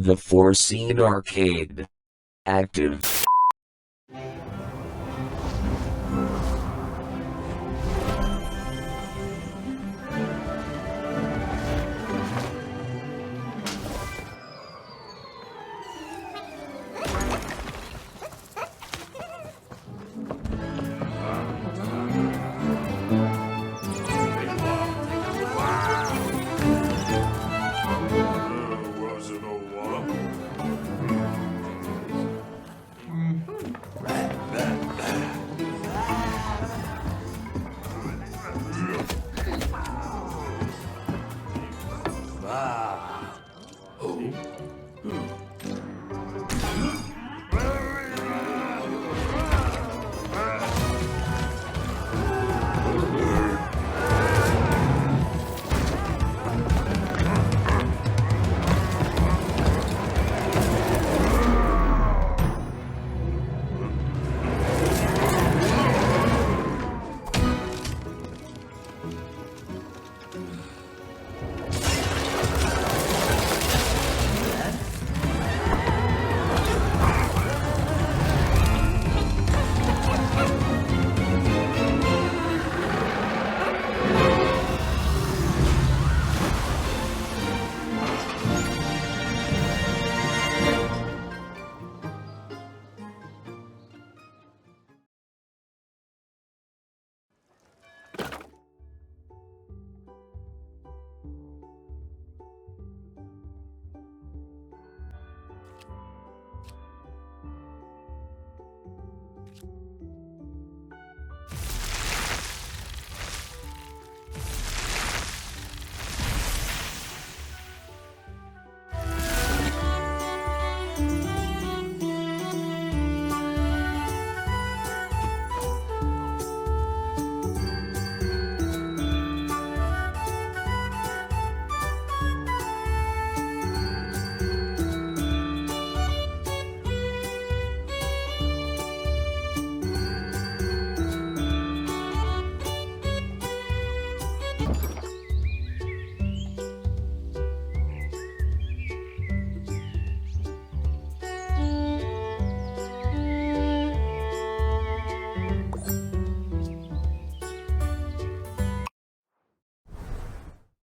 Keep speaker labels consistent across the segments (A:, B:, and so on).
A: The Foreseen arcade. Active.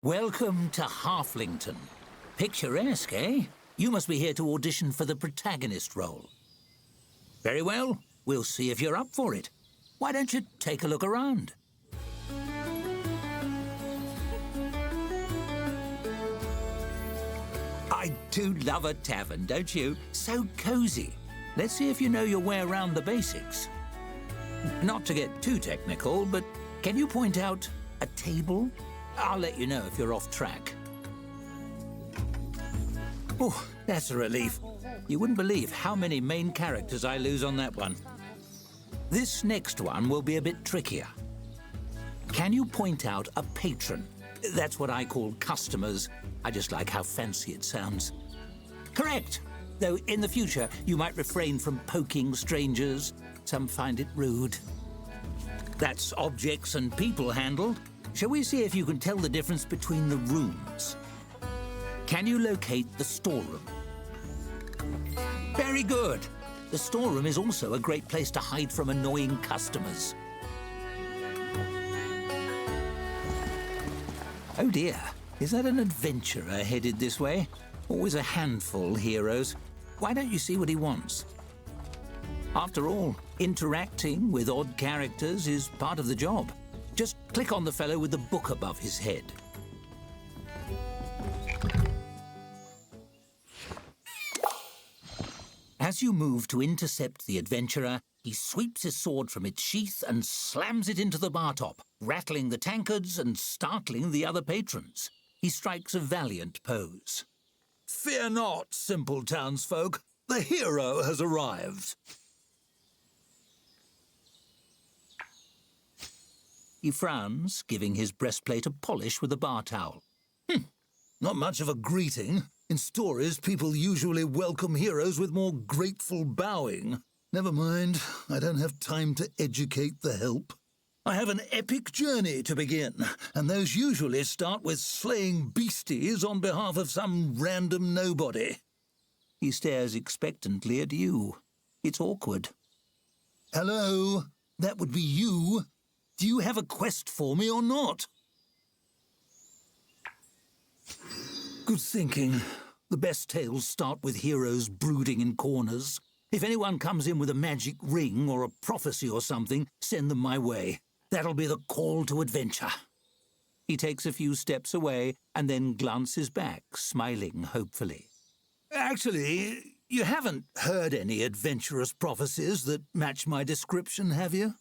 B: Welcome to Halflington. Picturesque, eh? You must be here to audition for the protagonist role. Very well, we'll see if you're up for it. Why don't you take a look around? I do love a tavern, don't you? So cozy. Let's see if you know your way around the basics. Not to get too technical, but can you point out a table? I'll let you know if you're off track. Oh, that's a relief. You wouldn't believe how many main characters I lose on that one. This next one will be a bit trickier. Can you point out a patron? That's what I call customers. I just like how fancy it sounds. Correct! Though in the future, you might refrain from poking strangers. Some find it rude. That's objects and people handled. Shall we see if you can tell the difference between the rooms? Can you locate the storeroom? Very good. The storeroom is also a great place to hide from annoying customers. Oh dear, is that an adventurer headed this way? Always a handful, heroes. Why don't you see what he wants? After all, interacting with odd characters is part of the job. Just click on the fellow with the book above his head. As you move to intercept the adventurer, he sweeps his sword from its sheath and slams it into the bar top, rattling the tankards and startling the other patrons. He strikes a valiant pose. Fear not, simple townsfolk. The hero has arrived. He frowns, giving his breastplate a polish with a bar towel. Not much of a greeting. In stories, people usually welcome heroes with more grateful bowing. Never mind, I don't have time to educate the help. I have an epic journey to begin, and those usually start with slaying beasties on behalf of some random nobody. He stares expectantly at you. It's awkward. Hello? That would be you? Do you have a quest for me or not? Good thinking. The best tales start with heroes brooding in corners. If anyone comes in with a magic ring or a prophecy or something, send them my way. That'll be the call to adventure. He takes a few steps away and then glances back, smiling hopefully. Actually, you haven't heard any adventurous prophecies that match my description, have you?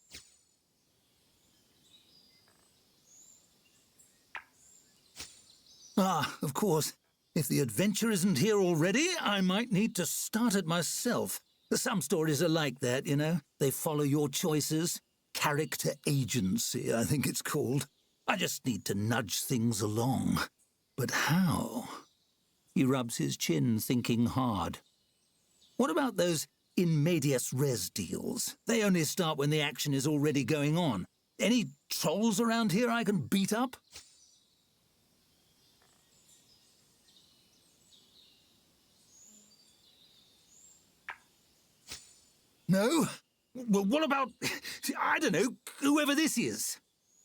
B: Ah, of course. If the adventure isn't here already, I might need to start it myself. Some stories are like that, you know. They follow your choices. Character agency, I think it's called. I just need to nudge things along. But how? He rubs his chin, thinking hard. What about those in medias res deals? They only start when the action is already going on. Any trolls around here I can beat up? No? Well, what about, I don't know, whoever this is?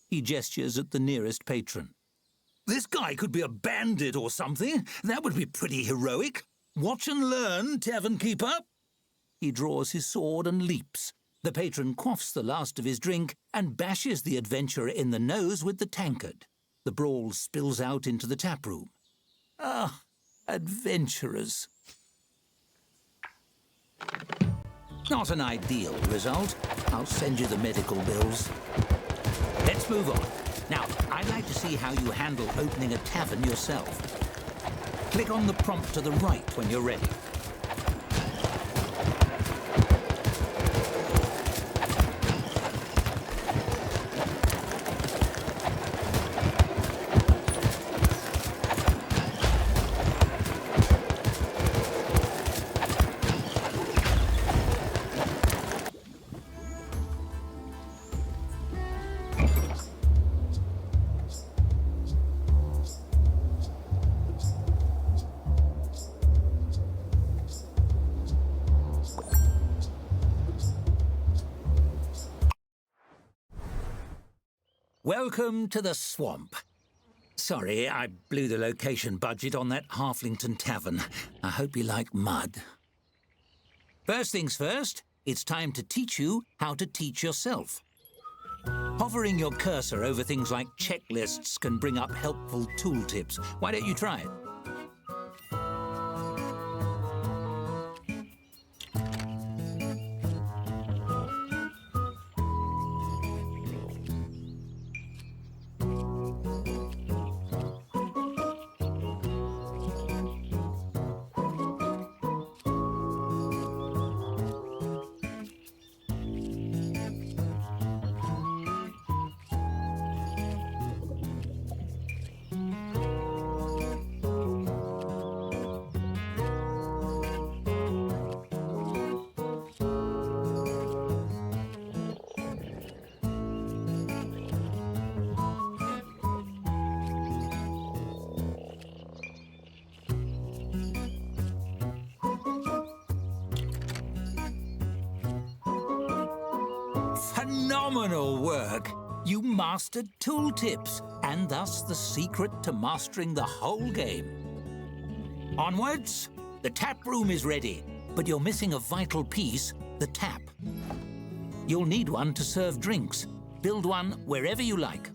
B: He gestures at the nearest patron. This guy could be a bandit or something. That would be pretty heroic. Watch and learn, Tavern Keeper. He draws his sword and leaps. The patron quaffs the last of his drink and bashes the adventurer in the nose with the tankard. The brawl spills out into the taproom. Ah, adventurers. Not an ideal result. I'll send you the medical bills. Let's move on. Now, I'd like to see how you handle opening a tavern yourself. Click on the prompt to the right when you're ready. Welcome to the swamp. Sorry, I blew the location budget on that Halflington tavern. I hope you like mud. First things first, it's time to teach you how to teach yourself. Hovering your cursor over things like checklists can bring up helpful tooltips. Why don't you try it? Phenomenal work! You mastered tooltips, and thus the secret to mastering the whole game. Onwards! The tap room is ready, but you're missing a vital piece, the tap. You'll need one to serve drinks. Build one wherever you like.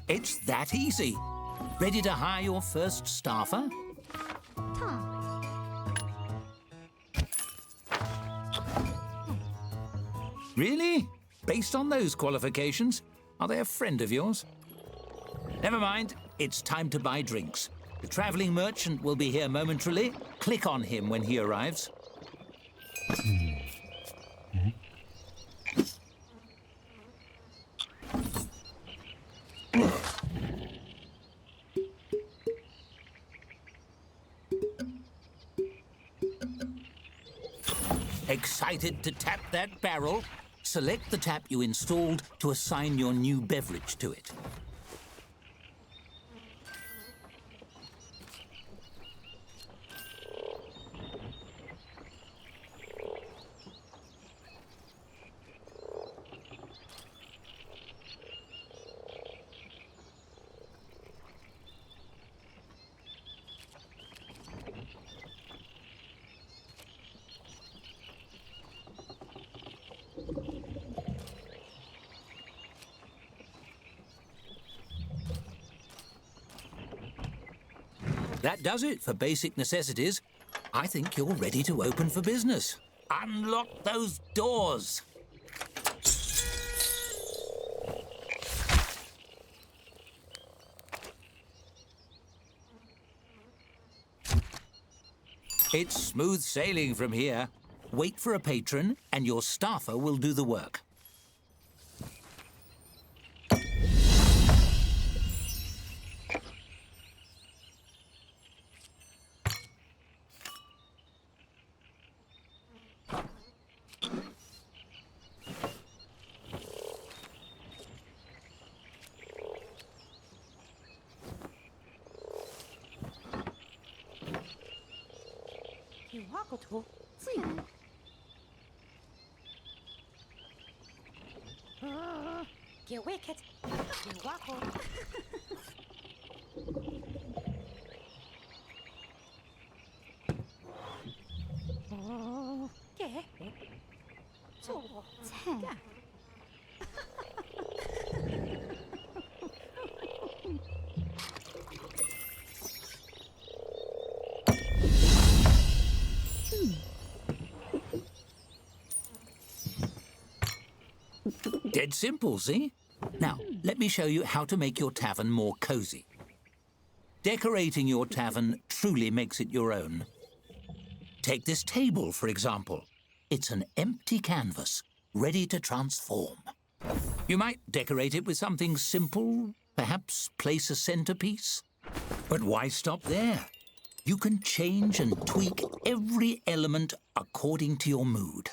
B: It's that easy. Ready to hire your first staffer? Really? Based on those qualifications? Are they a friend of yours? Never mind. It's time to buy drinks. The traveling merchant will be here momentarily. Click on him when he arrives. Excited to tap that barrel? Select the tap you installed to assign your new beverage to it. That does it for basic necessities. I think you're ready to open for business. Unlock those doors. It's smooth sailing from here. Wait for a patron and your staffer will do the work.
C: Get wicked. You wackle. Get. So.
B: Dead simple, see? Now, let me show you how to make your tavern more cozy. Decorating your tavern truly makes it your own. Take this table, for example. It's an empty canvas, ready to transform. You might decorate it with something simple, perhaps place a centerpiece. But why stop there? You can change and tweak every element according to your mood.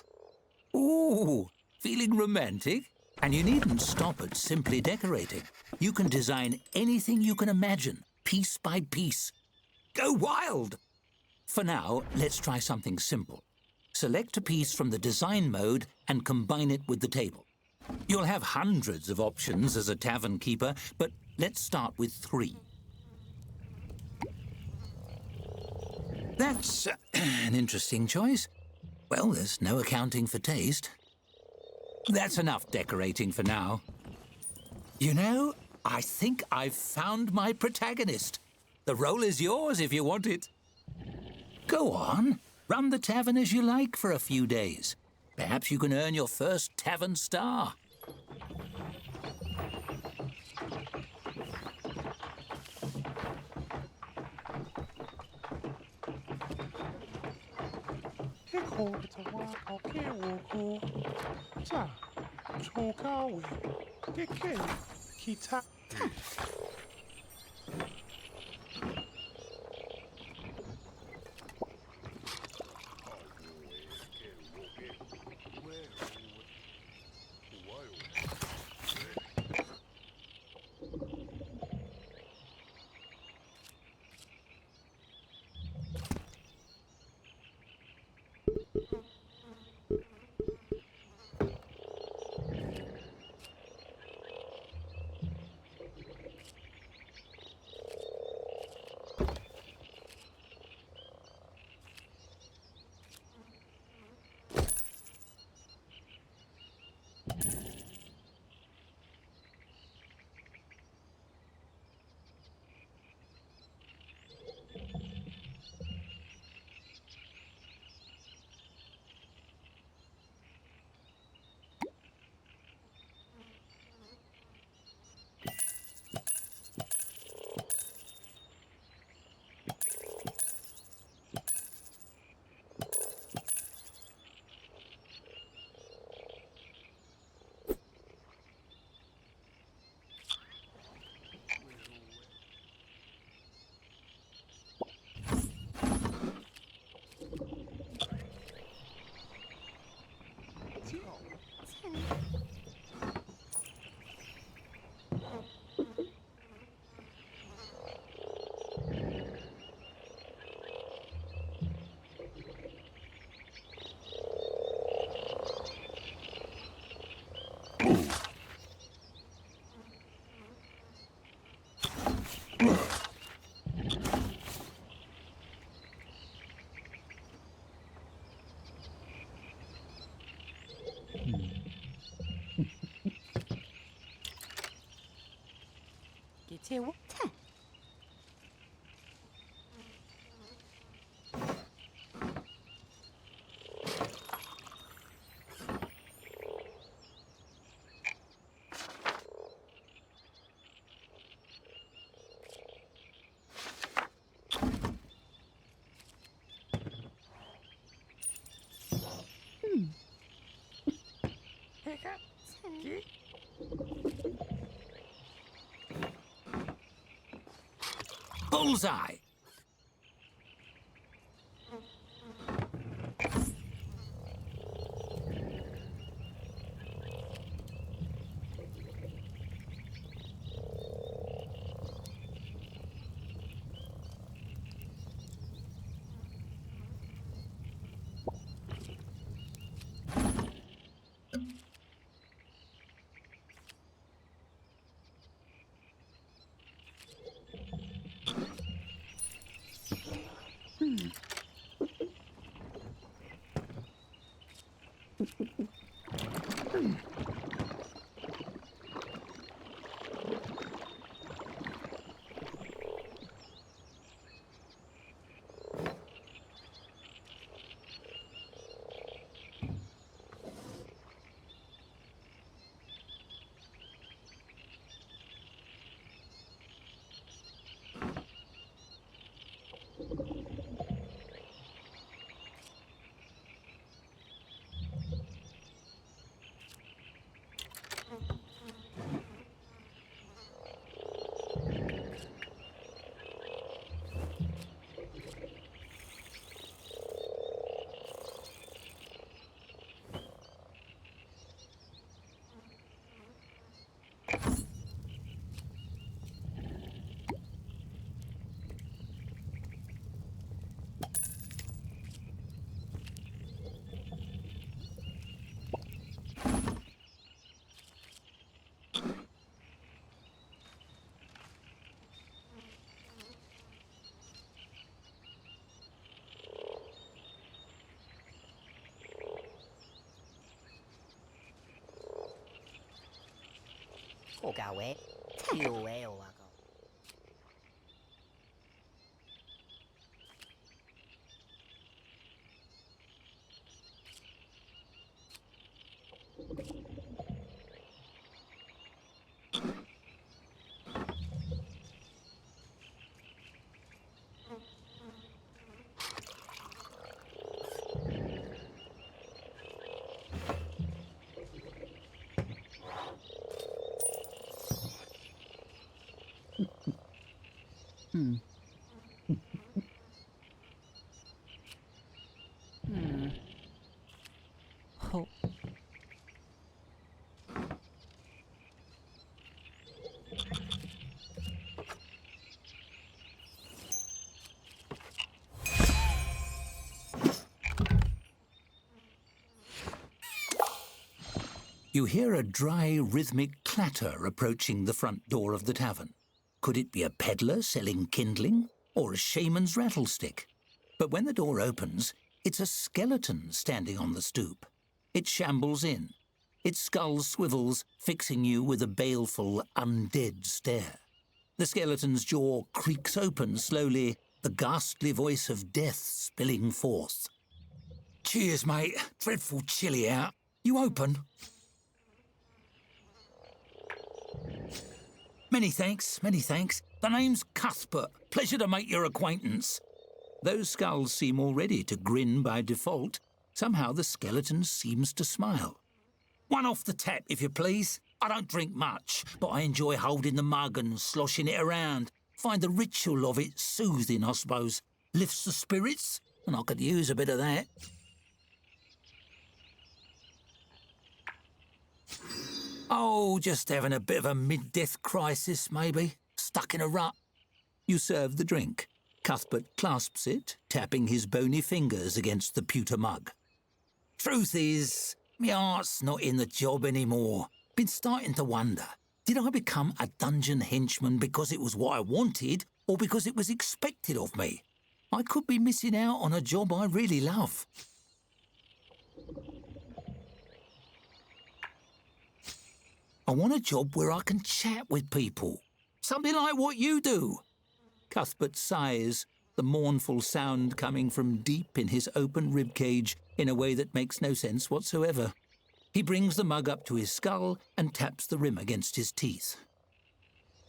B: Ooh, feeling romantic? And you needn't stop at simply decorating. You can design anything you can imagine, piece by piece. Go wild! For now, let's try something simple. Select a piece from the design mode and combine it with the table. You'll have hundreds of options as a tavern keeper, but let's start with 3. That's an interesting choice. Well, there's no accounting for taste. That's enough decorating for now. You know, I think I've found my protagonist. The role is yours if you want it. Go on, run the tavern as you like for a few days. Perhaps you can earn your first tavern star.
C: to te.
B: Bullseye!
C: Cô cà quẹ. Yêu eo à cậu. Ho.
B: You hear a dry, rhythmic clatter approaching the front door of the tavern. Could it be a peddler selling kindling or a shaman's rattlestick? But when the door opens, it's a skeleton standing on the stoop. It shambles in. Its skull swivels, fixing you with a baleful, undead stare. The skeleton's jaw creaks open slowly, the ghastly voice of death spilling forth. "Cheers, mate. Dreadful chilly out. You open?" Many thanks, many thanks. The name's Cuthbert. Pleasure to make your acquaintance." Those skulls seem already to grin by default. Somehow the skeleton seems to smile. "One off the tap, if you please. I don't drink much, but I enjoy holding the mug and sloshing it around. Find the ritual of it soothing, I suppose. Lifts the spirits, and I could use a bit of that." "Oh, just having a bit of a mid-death crisis, maybe. Stuck in a rut." You serve the drink. Cuthbert clasps it, tapping his bony fingers against the pewter mug. "Truth is, my heart's not in the job anymore. Been starting to wonder, did I become a dungeon henchman because it was what I wanted, or because it was expected of me? I could be missing out on a job I really love." "I want a job where I can chat with people. Something like what you do. Cuthbert sighs, the mournful sound coming from deep in his open ribcage in a way that makes no sense whatsoever. He brings the mug up to his skull and taps the rim against his teeth.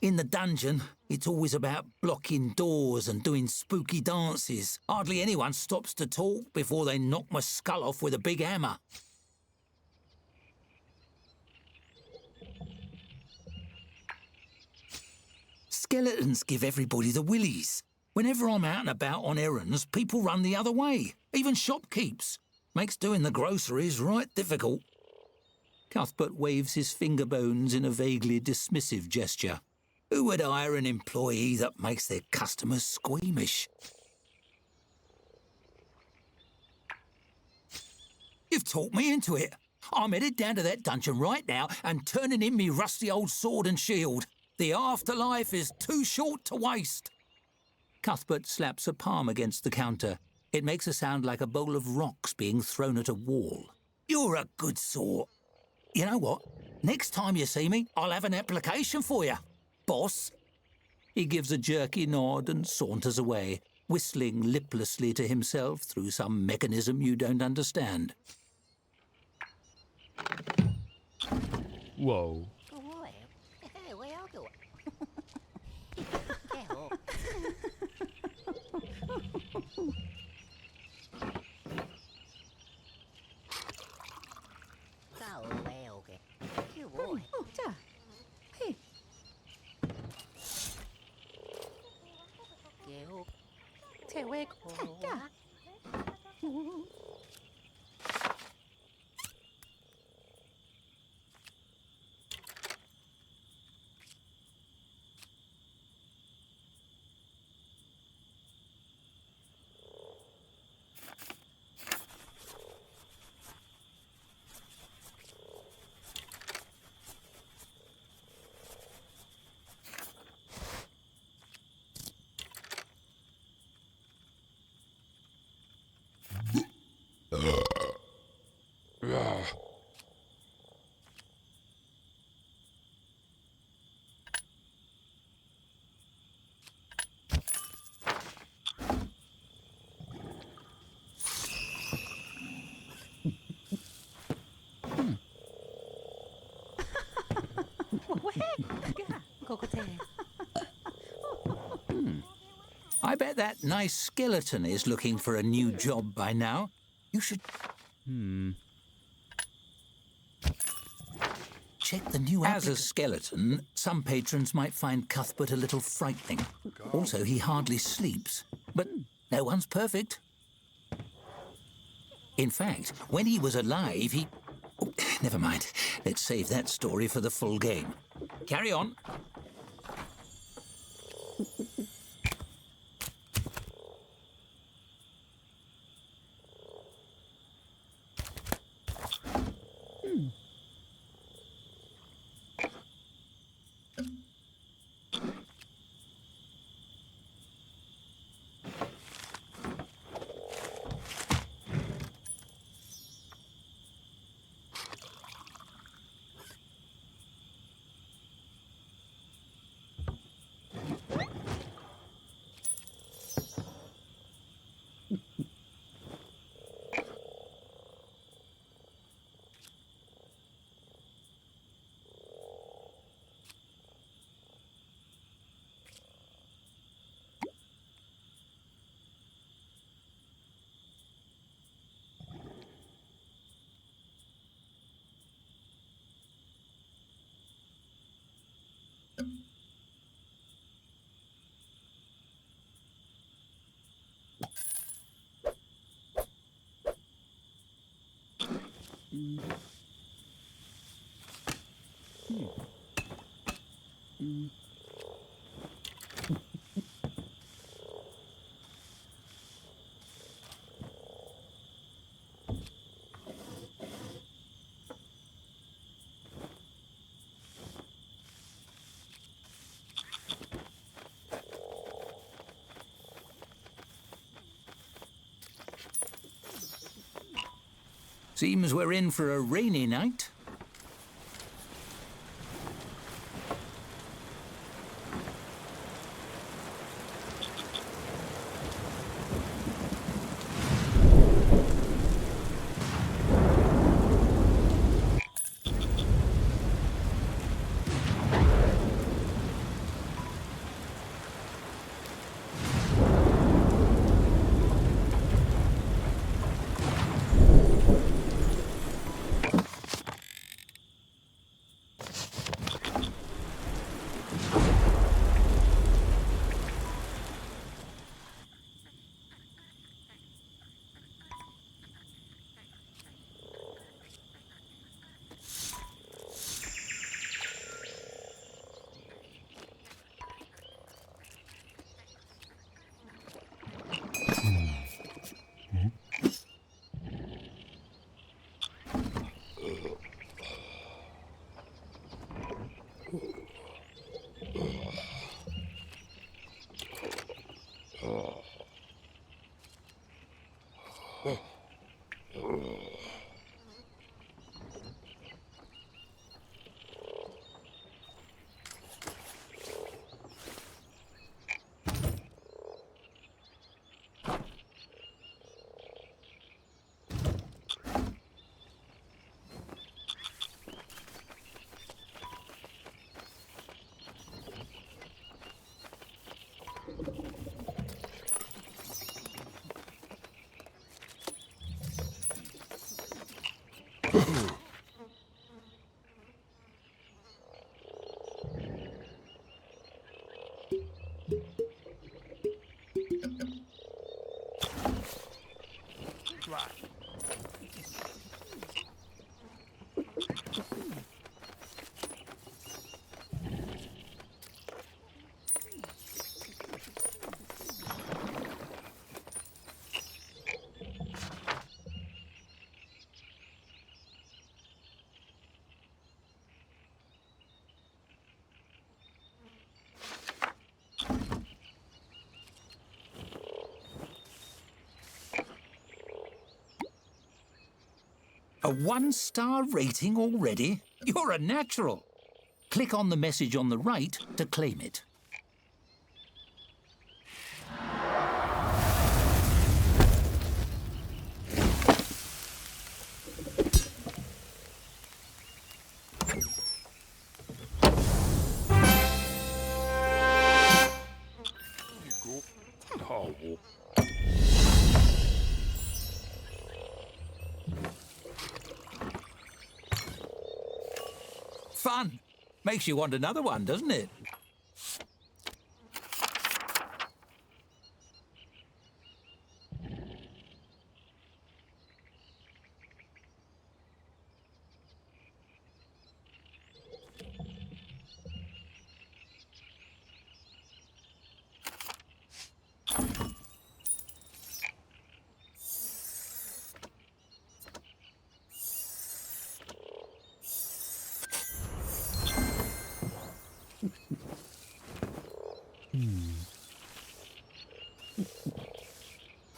B: In the dungeon, it's always about blocking doors and doing spooky dances. Hardly anyone stops to talk before they knock my skull off with a big hammer. Skeletons give everybody the willies. Whenever I'm out and about on errands, people run the other way, even shopkeeps. Makes doing the groceries right difficult. Cuthbert waves his finger bones in a vaguely dismissive gesture. Who would hire an employee that makes their customers squeamish? You've talked me into it. I'm headed down to that dungeon right now and turning in me rusty old sword and shield. The afterlife is too short to waste. Cuthbert slaps a palm against the counter. It makes a sound like a bowl of rocks being thrown at a wall. You're a good sort. You know what? Next time you see me, I'll have an application for you. Boss. He gives a jerky nod and saunters away, whistling liplessly to himself through some mechanism you don't understand.
D: Whoa.
B: I bet that nice skeleton is looking for a new job by now. You should... Check the new As a skeleton, some patrons might find Cuthbert a little frightening. Also, he hardly sleeps. But no one's perfect. In fact, when he was alive, he... Oh, never mind. Let's save that story for the full game. Carry on. Seems we're in for a rainy night. A 1-star rating already? You're a natural. Click on the message on the right to claim it. Fun. Makes you want another one, doesn't it?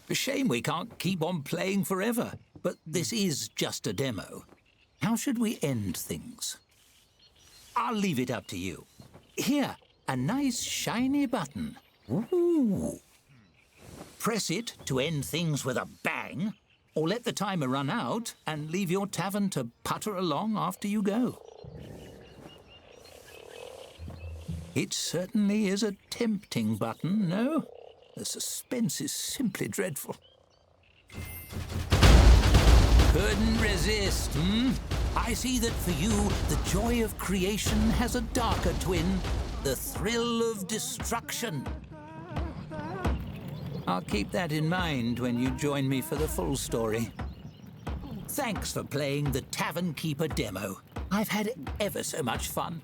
B: A shame we can't keep on playing forever, but this is just a demo. How should we end things? I'll leave it up to you. Here, a nice shiny button. Ooh. Press it to end things with a bang, or let the timer run out and leave your tavern to putter along after you go. It certainly is a tempting button, no? The suspense is simply dreadful. Couldn't resist, hmm? I see that for you, the joy of creation has a darker twin, the thrill of destruction. I'll keep that in mind when you join me for the full story. Thanks for playing the Tavern Keeper demo. I've had ever so much fun.